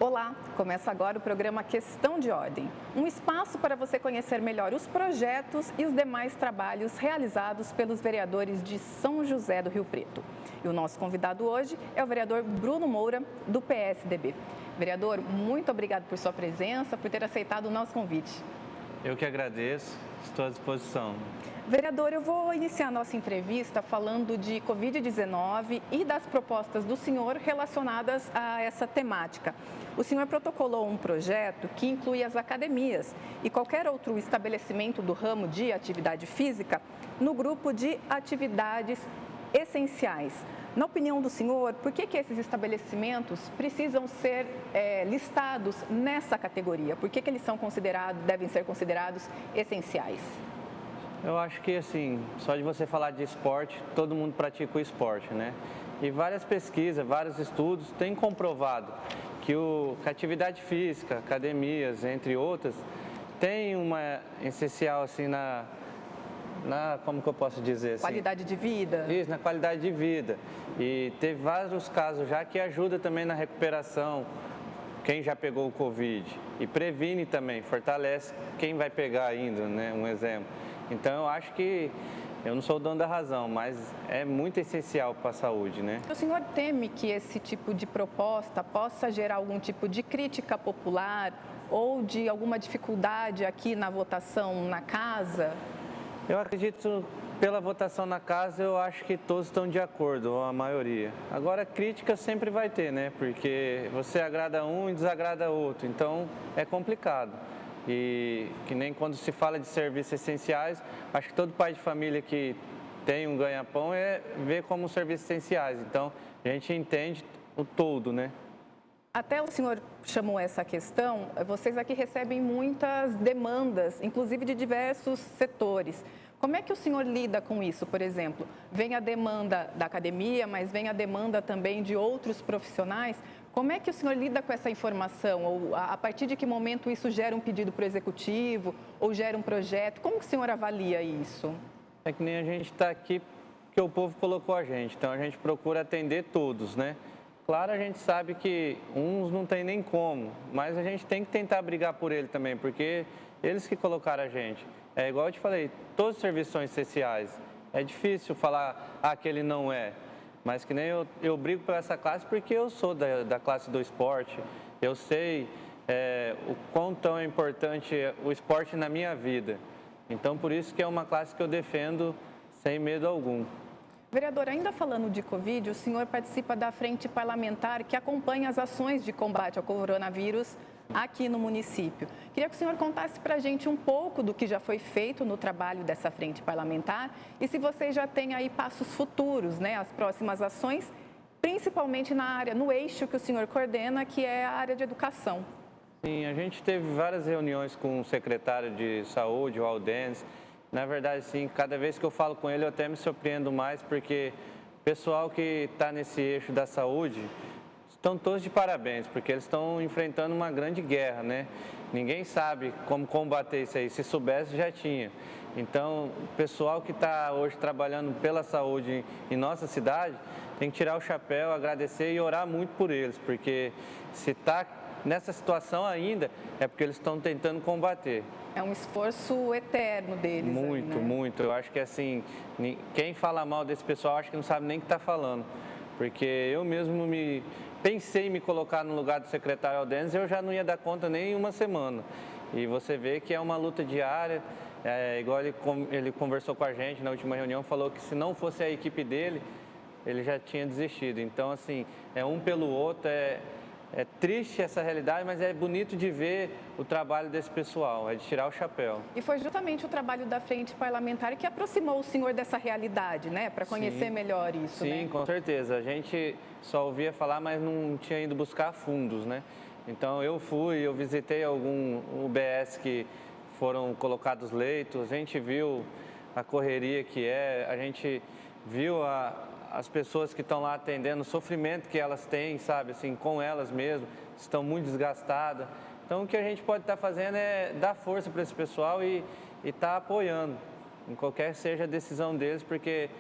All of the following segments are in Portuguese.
Olá, começa agora o programa Questão de Ordem, um espaço para você conhecer melhor os projetos e os demais trabalhos realizados pelos vereadores de São José do Rio Preto. E o nosso convidado hoje é o vereador Bruno Moura, do PSDB. Vereador, muito obrigado por sua presença, por ter aceitado o nosso convite. Eu que agradeço, estou à disposição. Vereador, eu vou iniciar a nossa entrevista falando de Covid-19 e das propostas do senhor relacionadas a essa temática. O senhor protocolou um projeto que inclui as academias e qualquer outro estabelecimento do ramo de atividade física no grupo de atividades essenciais. Na opinião do senhor, por que esses estabelecimentos precisam ser listados nessa categoria? Por que eles são devem ser considerados essenciais? Eu acho que, assim, só de você falar de esporte, todo mundo pratica o esporte, né? E várias pesquisas, vários estudos têm comprovado que a atividade física, academias, entre outras, tem uma essencial, assim, como que eu posso dizer assim? Qualidade de vida? Isso, na qualidade de vida. E teve vários casos já que ajuda também na recuperação, quem já pegou o Covid. E previne também, fortalece quem vai pegar ainda, né? Um exemplo. Então, eu acho que eu não sou o dono da razão, mas é muito essencial para a saúde, né? O senhor teme que esse tipo de proposta possa gerar algum tipo de crítica popular ou de alguma dificuldade aqui na votação na casa? Eu acredito, pela votação na casa, eu acho que todos estão de acordo, ou a maioria. Agora, crítica sempre vai ter, né? Porque você agrada um e desagrada outro, então é complicado. E que nem quando se fala de serviços essenciais, acho que todo pai de família que tem um ganha-pão vê como serviços essenciais. Então, a gente entende o todo, né? Até o senhor chamou essa questão, vocês aqui recebem muitas demandas, inclusive de diversos setores. Como é que o senhor lida com isso, por exemplo? Vem a demanda da academia, mas vem a demanda também de outros profissionais. Como é que o senhor lida com essa informação? Ou a partir de que momento isso gera um pedido para o executivo ou gera um projeto? Como que o senhor avalia isso? É que nem a gente está aqui porque o povo colocou a gente, então a gente procura atender todos, né? Claro, a gente sabe que uns não tem nem como, mas a gente tem que tentar brigar por ele também, porque eles que colocaram a gente. É igual eu te falei, todos os serviços são essenciais. É difícil falar, que ele não é. Mas que nem eu brigo por essa classe porque eu sou da classe do esporte. Eu sei o quão tão é importante o esporte na minha vida. Então, por isso que é uma classe que eu defendo sem medo algum. Vereador, ainda falando de Covid, o senhor participa da frente parlamentar que acompanha as ações de combate ao coronavírus aqui no município. Queria que o senhor contasse para a gente um pouco do que já foi feito no trabalho dessa frente parlamentar e se vocês já têm aí passos futuros, né, as próximas ações, principalmente no eixo que o senhor coordena, que é a área de educação. Sim, a gente teve várias reuniões com o secretário de saúde, o Aldenes. Na verdade, sim, cada vez que eu falo com ele, eu até me surpreendo mais, porque o pessoal que está nesse eixo da saúde estão todos de parabéns, porque eles estão enfrentando uma grande guerra, né? Ninguém sabe como combater isso aí, se soubesse já tinha. Então, o pessoal que está hoje trabalhando pela saúde em nossa cidade, tem que tirar o chapéu, agradecer e orar muito por eles, porque se está nessa situação ainda, é porque eles estão tentando combater. É um esforço eterno deles. Muito, aí, né? muito. Eu acho que assim, quem fala mal desse pessoal, acho que não sabe nem o que está falando. Porque eu mesmo pensei em me colocar no lugar do secretário Aldenes, eu já não ia dar conta nem uma semana. E você vê que é uma luta diária, igual ele conversou com a gente na última reunião, falou que se não fosse a equipe dele, ele já tinha desistido. Então, assim, é um pelo outro, é triste essa realidade, mas é bonito de ver o trabalho desse pessoal, é de tirar o chapéu. E foi justamente o trabalho da frente parlamentar que aproximou o senhor dessa realidade, né? Para conhecer melhor isso, né? Sim, com certeza. A gente só ouvia falar, mas não tinha ido buscar fundos, né? Então eu visitei algum UBS que foram colocados leitos, a gente viu a correria que a gente viu as pessoas que estão lá atendendo, o sofrimento que elas têm, sabe, assim, com elas mesmas, estão muito desgastadas. Então, o que a gente pode estar fazendo é dar força para esse pessoal e estar apoiando, em qualquer seja a decisão deles, porque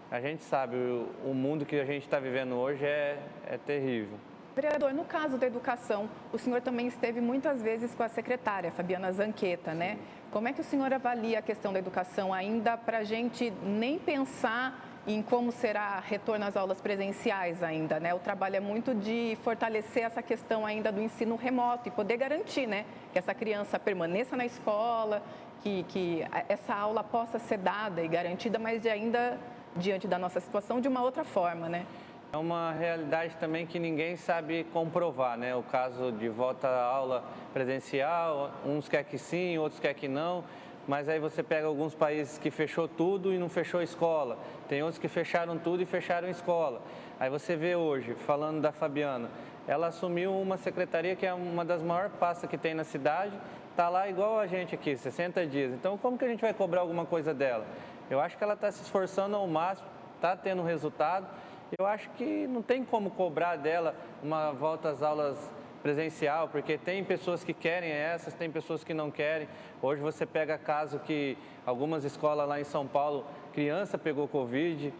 a gente sabe, o mundo que a gente está vivendo hoje é terrível. Vereador, no caso da educação, o senhor também esteve muitas vezes com a secretária, Fabiana Zanquetta, né? Como é que o senhor avalia a questão da educação ainda para a gente nem pensar em como será retorno às aulas presenciais ainda, né? O trabalho é muito de fortalecer essa questão ainda do ensino remoto e poder garantir, né, que essa criança permaneça na escola, que essa aula possa ser dada e garantida, mas ainda diante da nossa situação de uma outra forma, né? É uma realidade também que ninguém sabe comprovar, né? O caso de volta à aula presencial, uns quer que sim, outros quer que não, mas aí você pega alguns países que fechou tudo e não fechou a escola, tem outros que fecharam tudo e fecharam a escola. Aí você vê hoje, falando da Fabiana, ela assumiu uma secretaria que é uma das maiores pastas que tem na cidade, está lá igual a gente aqui, 60 dias. Então, como que a gente vai cobrar alguma coisa dela? Eu acho que ela está se esforçando ao máximo, está tendo resultado. Eu acho que não tem como cobrar dela uma volta às aulas presencial, porque tem pessoas que querem essas, tem pessoas que não querem. Hoje você pega caso que algumas escolas lá em São Paulo, criança pegou Covid,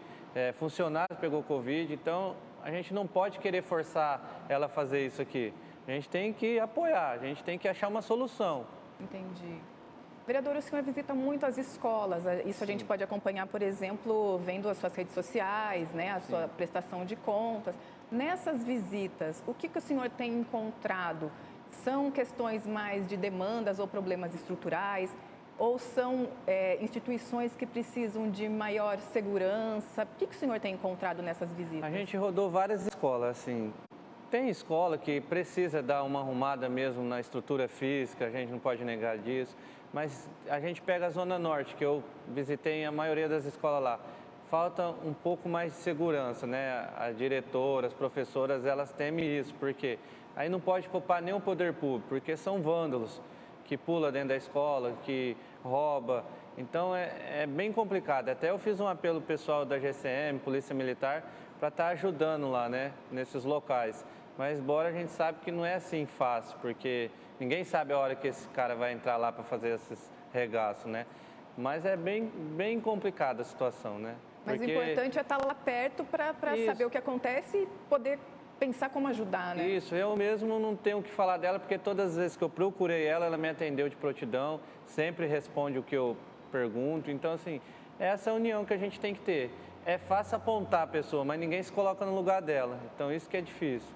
funcionário pegou Covid, então a gente não pode querer forçar ela a fazer isso aqui. A gente tem que apoiar, a gente tem que achar uma solução. Entendi. Vereador, o senhor visita muito as escolas, isso a gente pode acompanhar, por exemplo, vendo as suas redes sociais, né, a sua prestação de contas. Nessas visitas, o que o senhor tem encontrado? São questões mais de demandas ou problemas estruturais? Ou são instituições que precisam de maior segurança? O que o senhor tem encontrado nessas visitas? A gente rodou várias escolas, assim. Tem escola que precisa dar uma arrumada mesmo na estrutura física, a gente não pode negar disso. Mas a gente pega a Zona Norte, que eu visitei a maioria das escolas lá. Falta um pouco mais de segurança, né? A diretora, as professoras, elas temem isso, porque aí não pode culpar nem o poder público, porque são vândalos que pula dentro da escola, que rouba. Então é bem complicado. Até eu fiz um apelo pessoal da GCM, Polícia Militar, para estar ajudando lá, né? Nesses locais. Mas embora a gente sabe que não é assim fácil, porque ninguém sabe a hora que esse cara vai entrar lá para fazer esses regaços, né? Mas é bem complicada a situação, né? Mas o importante é estar lá perto para saber o que acontece e poder pensar como ajudar, né? Isso, eu mesmo não tenho o que falar dela, porque todas as vezes que eu procurei ela, ela me atendeu de prontidão, sempre responde o que eu pergunto. Então, assim, é essa união que a gente tem que ter. É fácil apontar a pessoa, mas ninguém se coloca no lugar dela. Então, isso que é difícil.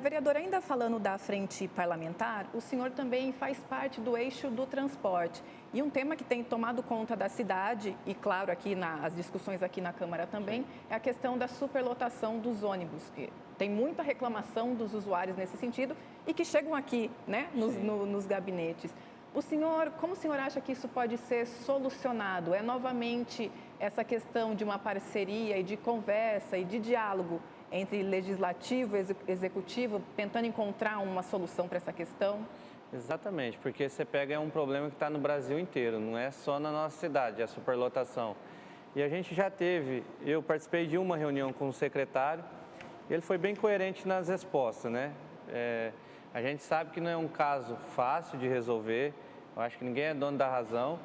Vereador, ainda falando da frente parlamentar, o senhor também faz parte do eixo do transporte. E um tema que tem tomado conta da cidade, e claro, aqui nas discussões aqui na Câmara também, é a questão da superlotação dos ônibus. Tem muita reclamação dos usuários nesse sentido e que chegam aqui, né, nos gabinetes. Como o senhor acha que isso pode ser solucionado? É novamente essa questão de uma parceria e de conversa e de diálogo entre legislativo e executivo, tentando encontrar uma solução para essa questão? Exatamente, porque você pega um problema que está no Brasil inteiro, não é só na nossa cidade, é a superlotação. E a gente já teve, eu participei de uma reunião com o secretário, ele foi bem coerente nas respostas, né? A gente sabe que não é um caso fácil de resolver, eu acho que ninguém é dono da razão.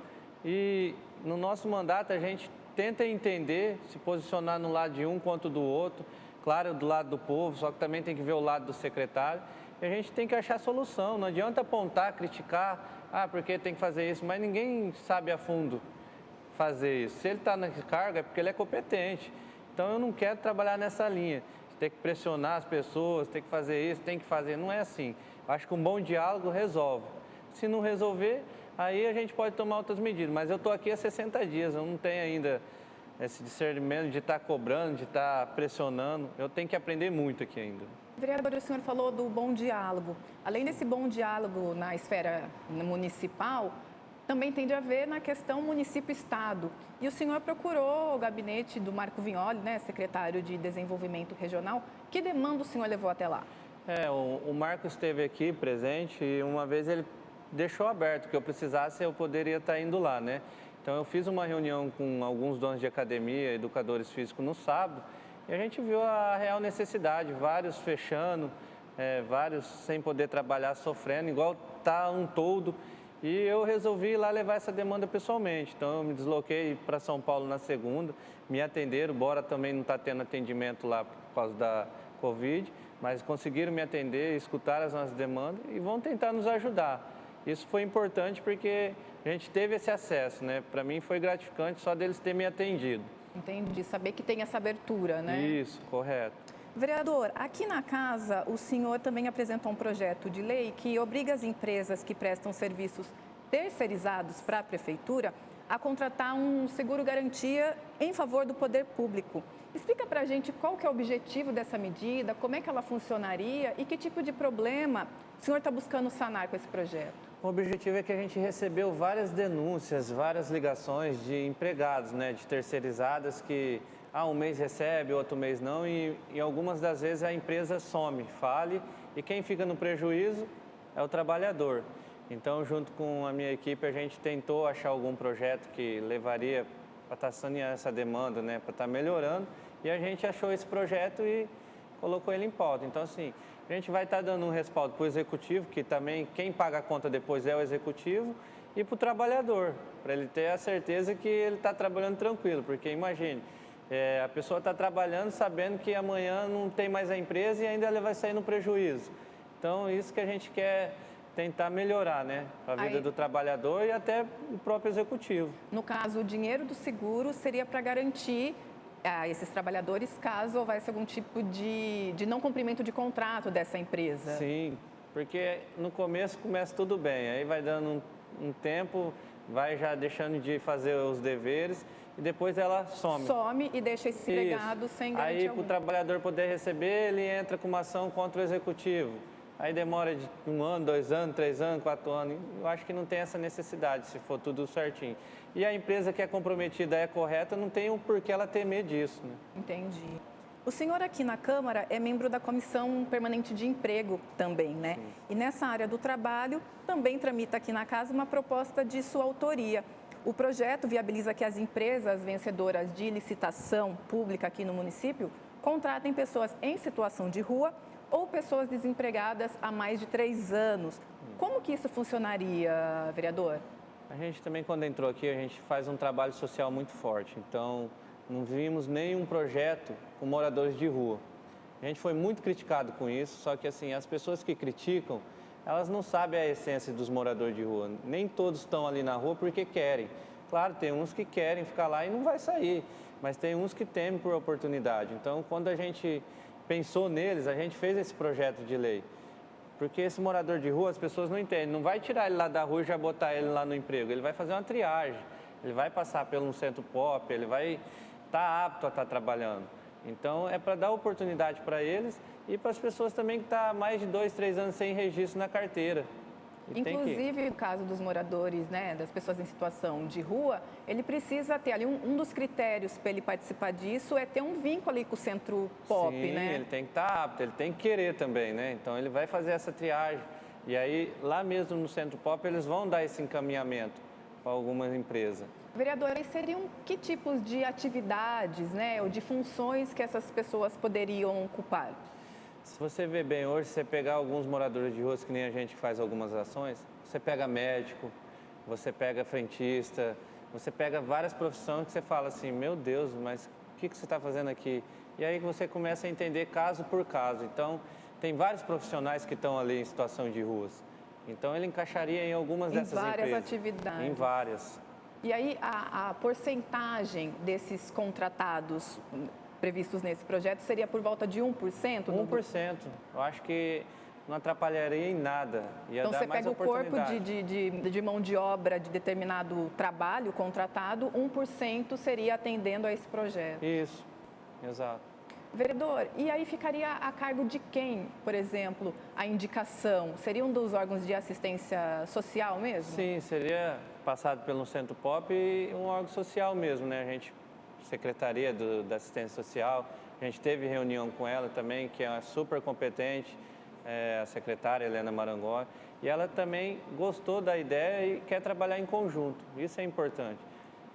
E no nosso mandato a gente tenta entender, se posicionar no lado de um quanto do outro, claro, do lado do povo, só que também tem que ver o lado do secretário. E a gente tem que achar solução, não adianta apontar, criticar, porque tem que fazer isso, mas ninguém sabe a fundo fazer isso. Se ele está na carga é porque ele é competente. Então eu não quero trabalhar nessa linha. Tem que pressionar as pessoas, tem que fazer isso, tem que fazer. Não é assim. Acho que um bom diálogo resolve. Se não resolver, aí a gente pode tomar outras medidas. Mas eu estou aqui há 60 dias, eu não tenho ainda esse discernimento de estar cobrando, de estar pressionando. Eu tenho que aprender muito aqui ainda. Vereador, o senhor falou do bom diálogo. Além desse bom diálogo na esfera municipal, também tem de haver na questão município-estado. E o senhor procurou o gabinete do Marco Vignoli, né, secretário de Desenvolvimento Regional. Que demanda o senhor levou até lá? O Marco esteve aqui presente e uma vez ele deixou aberto que eu precisasse, eu poderia estar indo lá, né? Então eu fiz uma reunião com alguns donos de academia, educadores físicos no sábado, e a gente viu a real necessidade, vários fechando, vários sem poder trabalhar, sofrendo, igual está um todo. E eu resolvi ir lá levar essa demanda pessoalmente. Então eu me desloquei para São Paulo na segunda, me atenderam, embora também não está tendo atendimento lá por causa da Covid, mas conseguiram me atender, escutar as nossas demandas e vão tentar nos ajudar. Isso foi importante porque a gente teve esse acesso, né? Para mim foi gratificante só deles terem me atendido. Entendi, saber que tem essa abertura, né? Isso, correto. Vereador, aqui na casa o senhor também apresentou um projeto de lei que obriga as empresas que prestam serviços terceirizados para a prefeitura a contratar um seguro-garantia em favor do poder público. Explica para a gente qual que é o objetivo dessa medida, como é que ela funcionaria e que tipo de problema o senhor está buscando sanar com esse projeto. O objetivo é que a gente recebeu várias denúncias, várias ligações de empregados, né, de terceirizadas que um mês recebe, outro mês não, e algumas das vezes a empresa some, fale, e quem fica no prejuízo é o trabalhador. Então, junto com a minha equipe, a gente tentou achar algum projeto que levaria para estar saneando essa demanda, né, para estar melhorando, e a gente achou esse projeto e colocou ele em pauta. Então, assim, a gente vai estar dando um respaldo para o executivo, que também quem paga a conta depois é o executivo, e para o trabalhador, para ele ter a certeza que ele está trabalhando tranquilo, porque imagine, a pessoa está trabalhando sabendo que amanhã não tem mais a empresa e ainda ela vai sair no prejuízo. Então, isso que a gente quer tentar melhorar, né? A vida do trabalhador e até o próprio executivo. No caso, o dinheiro do seguro seria para garantir a esses trabalhadores caso houvesse algum tipo de não cumprimento de contrato dessa empresa. Sim, porque no começo começa tudo bem, aí vai dando um tempo, vai já deixando de fazer os deveres e depois ela some. Some e deixa esse empregado sem garantia Aí, para o trabalhador poder receber, ele entra com uma ação contra o executivo. Aí demora de 1 ano, 2 anos, 3 anos, 4 anos. Eu acho que não tem essa necessidade, se for tudo certinho. E a empresa que é comprometida é correta, não tem o porquê ela temer disso, né? Entendi. O senhor aqui na Câmara é membro da Comissão Permanente de Emprego também, né? Sim. E nessa área do trabalho, também tramita aqui na casa uma proposta de sua autoria. O projeto viabiliza que as empresas vencedoras de licitação pública aqui no município contratem pessoas em situação de rua ou pessoas desempregadas há mais de 3 anos. Como que isso funcionaria, vereador? A gente também, quando entrou aqui, a gente faz um trabalho social muito forte. Então, não vimos nenhum projeto com moradores de rua. A gente foi muito criticado com isso, só que assim, as pessoas que criticam, elas não sabem a essência dos moradores de rua. Nem todos estão ali na rua porque querem. Claro, tem uns que querem ficar lá e não vai sair, mas tem uns que temem por oportunidade. Então, quando a gente pensou neles, a gente fez esse projeto de lei. Porque esse morador de rua, as pessoas não entendem. Não vai tirar ele lá da rua e já botar ele lá no emprego. Ele vai fazer uma triagem, ele vai passar pelo centro pop, ele vai estar apto a estar trabalhando. Então, é para dar oportunidade para eles e para as pessoas também que estão há mais de 2, 3 anos sem registro na carteira. Inclusive, no caso dos moradores, né, das pessoas em situação de rua, ele precisa ter ali um dos critérios para ele participar disso é ter um vínculo ali com o centro pop, Sim, né? ele tem que estar apto, ele tem que querer também, né? Então, ele vai fazer essa triagem. E aí, lá mesmo no centro pop, eles vão dar esse encaminhamento para alguma empresa. Vereadora, e seriam que tipos de atividades, né, ou de funções que essas pessoas poderiam ocupar? Se você vê bem hoje, você pegar alguns moradores de rua, que nem a gente faz algumas ações, você pega médico, você pega frentista, você pega várias profissões que você fala assim, meu Deus, mas o que você está fazendo aqui? E aí você começa a entender caso por caso. Então, tem vários profissionais que estão ali em situação de ruas. Então, ele encaixaria em algumas dessas empresas. Em várias atividades. Em várias. E aí, a porcentagem desses contratados previstos nesse projeto seria por volta de 1%? 1%. Eu acho que não atrapalharia em nada. Ia então, dar você mais pega o corpo oportunidade. de mão de obra de determinado trabalho contratado, 1% seria atendendo a esse projeto. Isso, exato. Vereador, e aí ficaria a cargo de quem, por exemplo, a indicação? Seria um dos órgãos de assistência social mesmo? Sim, seria passado pelo Centro Pop e um órgão social mesmo, né? A gente, Secretaria da Assistência Social, a gente teve reunião com ela também, que é super competente, a secretária Helena Marangó, e ela também gostou da ideia e quer trabalhar em conjunto, isso é importante.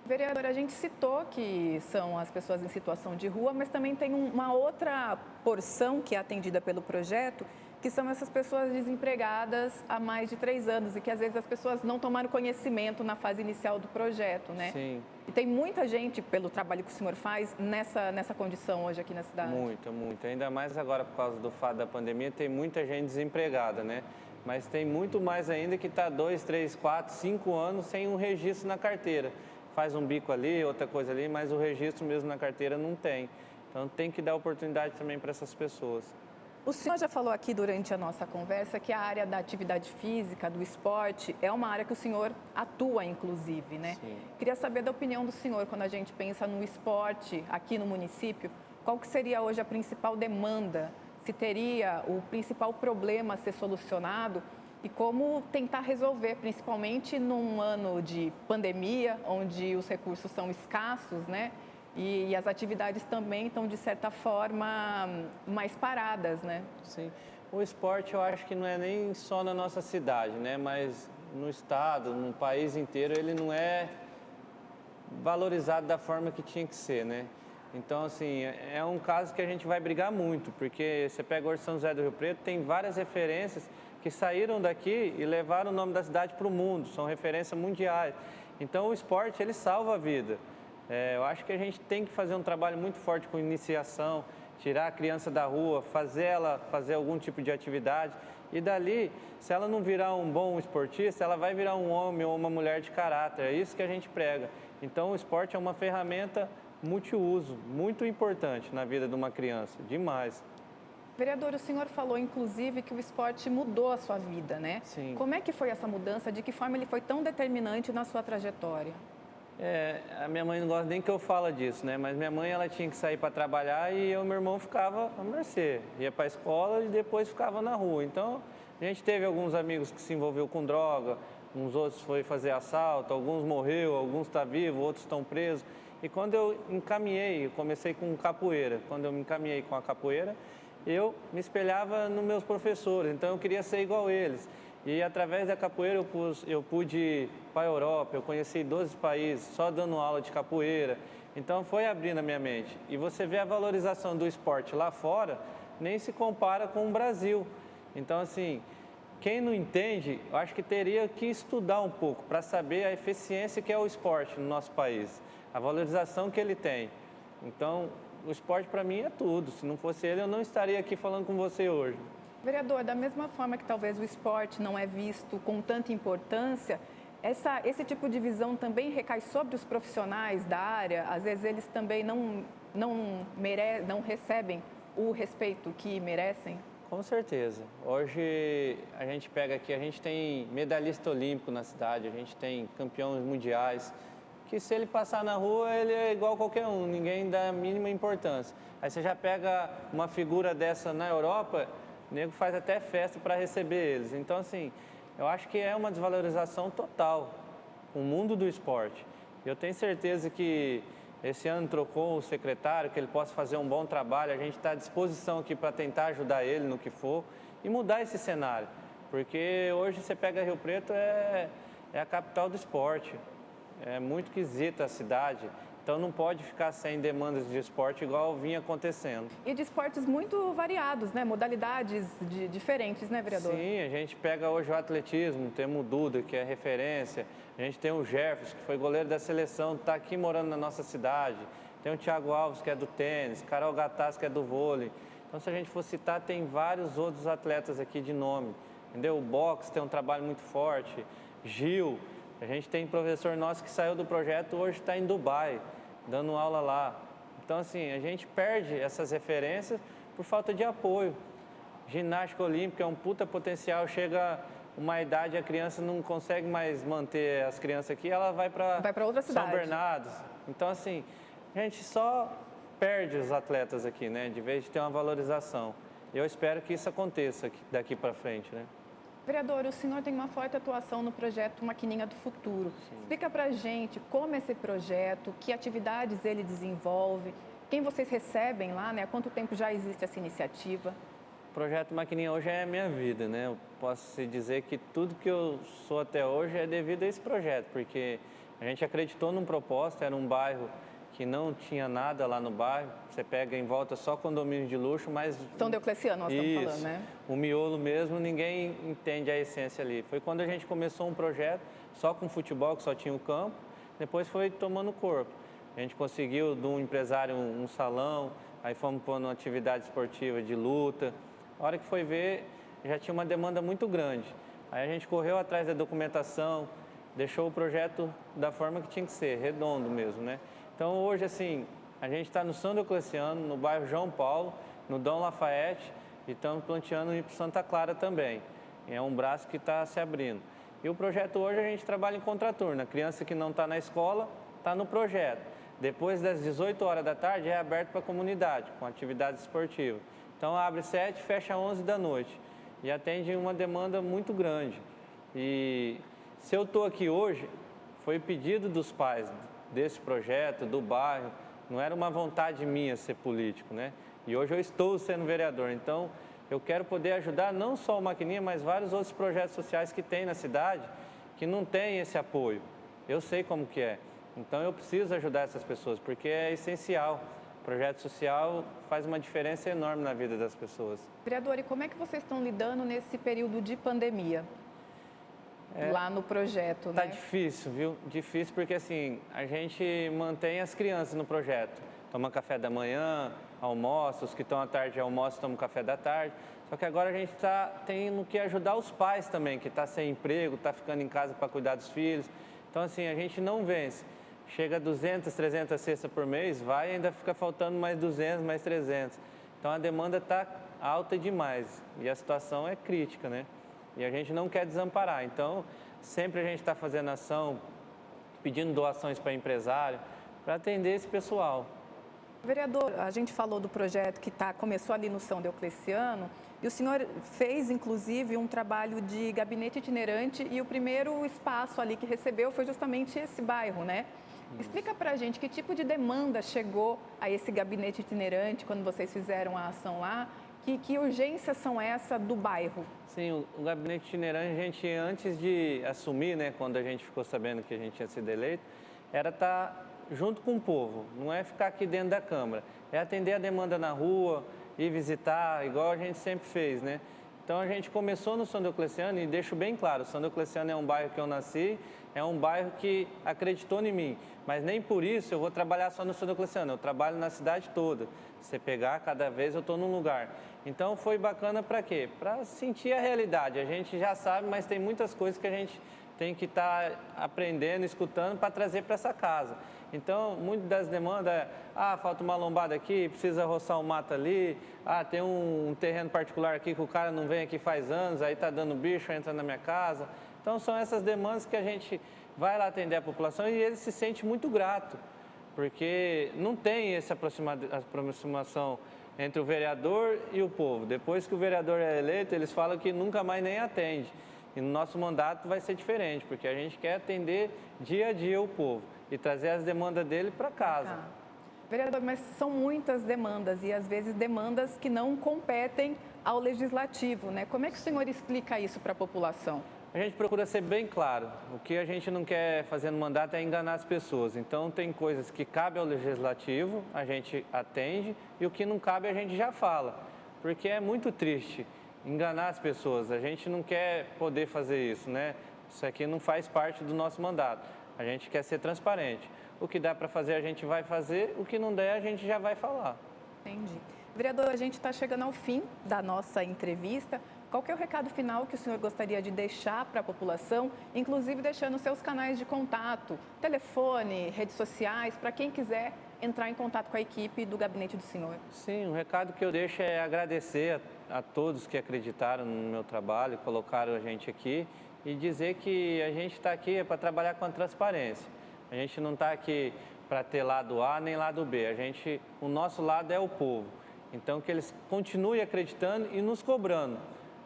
Vereadora, a gente citou que são as pessoas em situação de rua, mas também tem uma outra porção que é atendida pelo projeto, que são essas pessoas desempregadas há mais de 3 anos e que às vezes as pessoas não tomaram conhecimento na fase inicial do projeto, né? Sim. E tem muita gente, pelo trabalho que o senhor faz, nessa condição hoje aqui na cidade. Muita, muita. Ainda mais agora por causa do fato da pandemia, tem muita gente desempregada, né? Mas tem muito mais ainda que está 2, 3, 4, 5 anos sem um registro na carteira. Faz um bico ali, outra coisa ali, mas o registro mesmo na carteira não tem. Então tem que dar oportunidade também para essas pessoas. O senhor já falou aqui durante a nossa conversa que a área da atividade física, do esporte, é uma área que o senhor atua, inclusive, né? Sim. Queria saber da opinião do senhor, quando a gente pensa no esporte aqui no município, qual que seria hoje a principal demanda? Se teria o principal problema a ser solucionado e como tentar resolver, principalmente num ano de pandemia, onde os recursos são escassos, né? E as atividades também estão, de certa forma, mais paradas, né? Sim. O esporte eu acho que não é nem só na nossa cidade, né? Mas no estado, no país inteiro, ele não é valorizado da forma que tinha que ser, né? Então, assim, é um caso que a gente vai brigar muito, porque você pega hoje São José do Rio Preto, tem várias referências que saíram daqui e levaram o nome da cidade para o mundo, são referências mundiais. Então, o esporte, ele salva a vida. Eu acho que a gente tem que fazer um trabalho muito forte com iniciação, tirar a criança da rua, fazer ela fazer algum tipo de atividade e dali, se ela não virar um bom esportista, ela vai virar um homem ou uma mulher de caráter, é isso que a gente prega. Então o esporte é uma ferramenta multiuso, muito importante na vida de uma criança, demais. Vereador, o senhor falou, inclusive, que o esporte mudou a sua vida, né? Sim. Como é que foi essa mudança? De que forma ele foi tão determinante na sua trajetória? A minha mãe não gosta nem que eu fale disso, né? Mas minha mãe, ela tinha que sair para trabalhar e eu e meu irmão ficava à mercê. Ia para a escola e depois ficava na rua. Então, a gente teve alguns amigos que se envolveu com droga, uns outros foi fazer assalto, alguns morreu, alguns estão vivos, outros estão presos. E quando eu comecei com capoeira. Quando eu me encaminhei com a capoeira, eu me espelhava nos meus professores. Então, eu queria ser igual eles. E através da capoeira eu pude ir para a Europa, eu conheci 12 países só dando aula de capoeira. Então foi abrindo a minha mente. E você vê a valorização do esporte lá fora, nem se compara com o Brasil. Então assim, quem não entende, eu acho que teria que estudar um pouco para saber a eficiência que é o esporte no nosso país, a valorização que ele tem. Então o esporte para mim é tudo. Se não fosse ele, eu não estaria aqui falando com você hoje. Vereador, da mesma forma que talvez o esporte não é visto com tanta importância, esse tipo de visão também recai sobre os profissionais da área? Às vezes eles também não recebem o respeito que merecem? Com certeza. Hoje a gente pega aqui, a gente tem medalhista olímpico na cidade, a gente tem campeões mundiais, que se ele passar na rua, ele é igual a qualquer um, ninguém dá a mínima importância. Aí você já pega uma figura dessa na Europa, o nego faz até festa para receber eles. Então, assim, eu acho que é uma desvalorização total o mundo do esporte. Eu tenho certeza que esse ano trocou o secretário, que ele possa fazer um bom trabalho. A gente está à disposição aqui para tentar ajudar ele no que for e mudar esse cenário. Porque hoje você pega Rio Preto, é a capital do esporte. É muito quesita a cidade. Então não pode ficar sem demandas de esporte igual vinha acontecendo. E de esportes muito variados, né? Modalidades diferentes, né, vereador? Sim, a gente pega hoje o atletismo, temos o Duda, que é referência. A gente tem o Jefferson, que foi goleiro da seleção, está aqui morando na nossa cidade. Tem o Thiago Alves, que é do tênis, Carol Gattas, que é do vôlei. Então, se a gente for citar, tem vários outros atletas aqui de nome. Entendeu? O boxe tem um trabalho muito forte. Gil, a gente tem professor nosso que saiu do projeto, hoje está em Dubai, dando aula lá. Então, assim, a gente perde essas referências por falta de apoio. Ginástica olímpica é um puta potencial, chega uma idade, a criança não consegue mais manter as crianças aqui, ela vai para outra cidade. São Bernardo. Então, assim, a gente só perde os atletas aqui, né, de vez de ter uma valorização. Eu espero que isso aconteça daqui para frente, né? Vereador, o senhor tem uma forte atuação no projeto Maquininha do Futuro. Sim. Explica pra gente como é esse projeto, que atividades ele desenvolve, quem vocês recebem lá, né? Há quanto tempo já existe essa iniciativa? O projeto Maquininha hoje é a minha vida, né? Eu posso dizer que tudo que eu sou até hoje é devido a esse projeto, porque a gente acreditou num propósito, era um bairro que não tinha nada lá no bairro. Você pega em volta só condomínio de luxo, mas... São Diocleciano, nós estamos falando, né? O miolo mesmo, ninguém entende a essência ali. Foi quando a gente começou um projeto só com futebol, que só tinha o campo, depois foi tomando corpo. A gente conseguiu de um empresário um salão, aí fomos pondo uma atividade esportiva de luta. A hora que foi ver, já tinha uma demanda muito grande. Aí a gente correu atrás da documentação, deixou o projeto da forma que tinha que ser, redondo mesmo, né? Então hoje, assim, a gente está no São Diocleciano, no bairro João Paulo, no Dom Lafayette, e estamos planteando ir para Santa Clara também. É um braço que está se abrindo. E o projeto hoje a gente trabalha em contraturno. A criança que não está na escola está no projeto. Depois das 18 horas da tarde é aberto para a comunidade, com atividade esportiva. Então abre 7, fecha 11 da noite. E atende uma demanda muito grande. E se eu estou aqui hoje, foi pedido dos pais desse projeto, do bairro. Não era uma vontade minha ser político, né? E hoje eu estou sendo vereador. Então eu quero poder ajudar não só o Maquininha, mas vários outros projetos sociais que tem na cidade, que não tem esse apoio. Eu sei como que é. Então eu preciso ajudar essas pessoas, porque é essencial. O projeto social faz uma diferença enorme na vida das pessoas. Vereador, e como é que vocês estão lidando nesse período de pandemia? Lá no projeto, Tá né? difícil, viu? Difícil porque, assim, a gente mantém as crianças no projeto. Toma café da manhã, almoça, os que estão à tarde almoçam, tomam café da tarde. Só que agora a gente está tendo que ajudar os pais também, que está sem emprego, está ficando em casa para cuidar dos filhos. Então, assim, a gente não vence. Chega a 200, 300 cestas por mês, vai e ainda fica faltando mais 200, mais 300. Então, a demanda está alta demais e a situação é crítica, né? E a gente não quer desamparar. Então, sempre a gente está fazendo ação, pedindo doações para empresário, para atender esse pessoal. Vereador, a gente falou do projeto que começou ali no São Diocleciano e o senhor fez, inclusive, um trabalho de gabinete itinerante e o primeiro espaço ali que recebeu foi justamente esse bairro, né? Explica pra gente que tipo de demanda chegou a esse gabinete itinerante quando vocês fizeram a ação lá, que urgências são essas do bairro? Sim, o gabinete itinerante, a gente, antes de assumir, né, quando a gente ficou sabendo que a gente tinha sido eleito, era estar junto com o povo, não é ficar aqui dentro da Câmara, é atender a demanda na rua, ir visitar, igual a gente sempre fez, né? Então a gente começou no São Diocleciano e deixo bem claro, o São Diocleciano é um bairro que eu nasci, é um bairro que acreditou em mim, mas nem por isso eu vou trabalhar só no São Diocleciano, eu trabalho na cidade toda. Você pegar, cada vez eu estou num lugar. Então foi bacana para quê? Para sentir a realidade. A gente já sabe, mas tem muitas coisas que a gente tem que estar aprendendo, escutando para trazer para essa casa. Então, muitas das demandas é, falta uma lombada aqui, precisa roçar um mato ali, tem um terreno particular aqui que o cara não vem aqui faz anos, aí está dando bicho, entra na minha casa. Então, são essas demandas que a gente vai lá atender a população e ele se sente muito grato, porque não tem essa aproximação entre o vereador e o povo. Depois que o vereador é eleito, eles falam que nunca mais nem atende. E no nosso mandato vai ser diferente, porque a gente quer atender dia a dia o povo e trazer as demandas dele para casa. Vereador, mas são muitas demandas e às vezes demandas que não competem ao legislativo, né? Como é que o senhor explica isso para a população? A gente procura ser bem claro. O que a gente não quer fazer no mandato é enganar as pessoas. Então, tem coisas que cabem ao legislativo, a gente atende, e o que não cabe a gente já fala. Porque é muito triste enganar as pessoas. A gente não quer poder fazer isso, né? Isso aqui não faz parte do nosso mandato. A gente quer ser transparente. O que dá para fazer, a gente vai fazer. O que não der, a gente já vai falar. Entendi. Vereador, a gente está chegando ao fim da nossa entrevista. Qual que é o recado final que o senhor gostaria de deixar para a população, inclusive deixando seus canais de contato, telefone, redes sociais, para quem quiser entrar em contato com a equipe do gabinete do senhor? Sim, o recado que eu deixo é agradecer a todos que acreditaram no meu trabalho, colocaram a gente aqui e dizer que a gente está aqui para trabalhar com a transparência. A gente não está aqui para ter lado A nem lado B. O nosso lado é o povo. Então, que eles continuem acreditando e nos cobrando,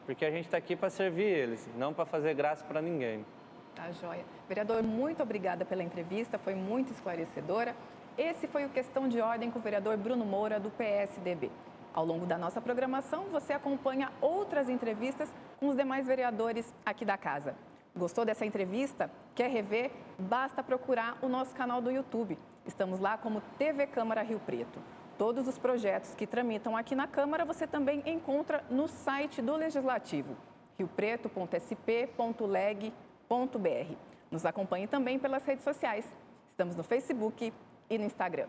porque a gente está aqui para servir eles, não para fazer graça para ninguém. Tá joia. Vereador, muito obrigada pela entrevista, foi muito esclarecedora. Esse foi o Questão de Ordem com o vereador Bruno Moura, do PSDB. Ao longo da nossa programação, você acompanha outras entrevistas com os demais vereadores aqui da casa. Gostou dessa entrevista? Quer rever? Basta procurar o nosso canal do YouTube. Estamos lá como TV Câmara Rio Preto. Todos os projetos que tramitam aqui na Câmara você também encontra no site do Legislativo, riopreto.sp.leg.br. Nos acompanhe também pelas redes sociais. Estamos no Facebook e no Instagram.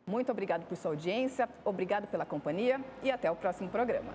Muito obrigado por sua audiência, obrigado pela companhia e até o próximo programa.